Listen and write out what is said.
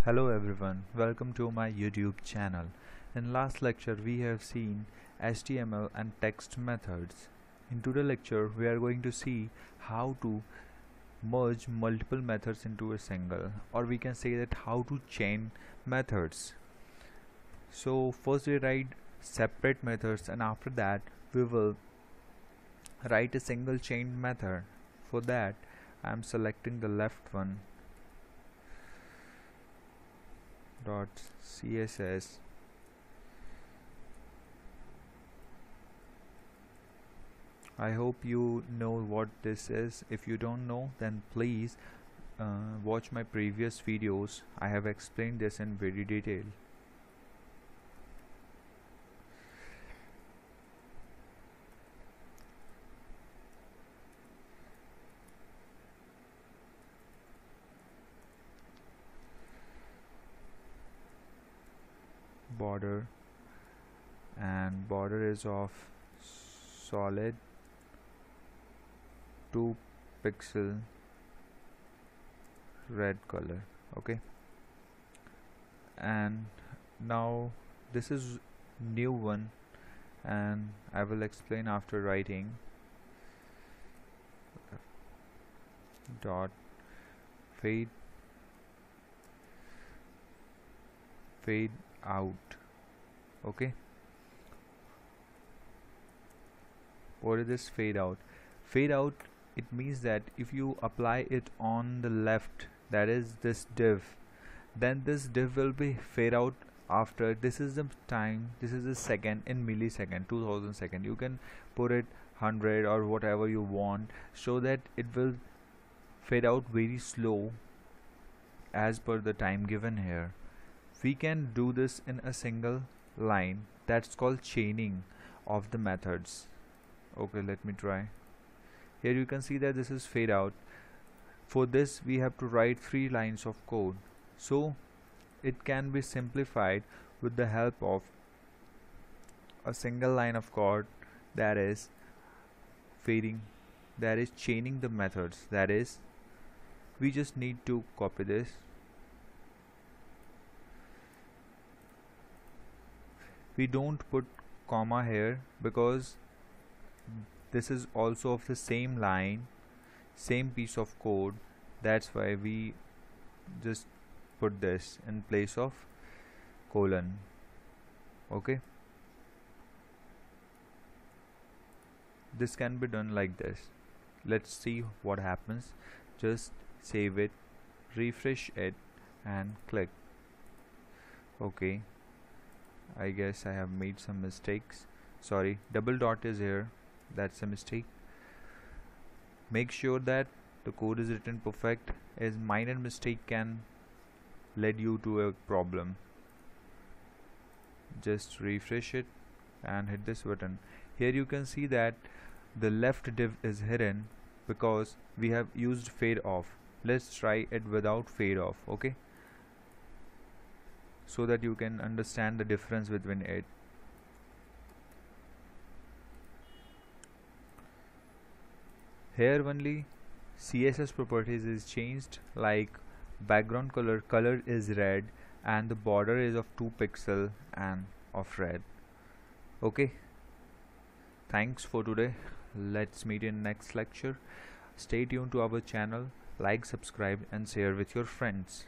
Hello everyone, welcome to my YouTube channel. In last lecture we have seen HTML and text methods. In today's lecture we are going to see how to merge multiple methods into a single, or we can say that how to chain methods. So first we write separate methods, and after that we will write a single chain method. For that I am selecting the left one, .css. I hope you know what this is. If you don't know, then please watch my previous videos. I have explained this in very detail. Border, and border is of solid 2 pixel red color. Okay, and now this is new one, and I will explain after writing dot fade out. Okay, what is this fade out? Fade out, it means that if you apply it on the left, that is this div, then this div will be fade out after. This is the time, this is the second in millisecond, 2000 second. You can put it 100 or whatever you want, so that it will fade out very slow as per the time given here. We can do this in a single line. That's called chaining of the methods. Okay, let me try. Here you can see that this is fade out. For this we have to write 3 lines of code, so it can be simplified with the help of a single line of code, that is fading, that is chaining the methods. That is, we just need to copy this, we don't put comma here because this is also of the same line, same piece of code. That's why we just put this in place of colon. Okay, this can be done like this. Let's see what happens. Just save it, refresh it, and click. Okay, I guess I have made some mistakes. Sorry, double dot is here, that's a mistake. Make sure that the code is written perfect, as minor mistake can lead you to a problem. Just refresh it and hit this button. Here you can see that the left div is hidden because we have used fade off. Let's try it without fade off. Okay, so that you can understand the difference between it. Here only CSS properties is changed, like background color is red, and the border is of 2 pixel and of red. Okay, thanks for today. Let's meet in next lecture. Stay tuned to our channel, like, subscribe and share with your friends.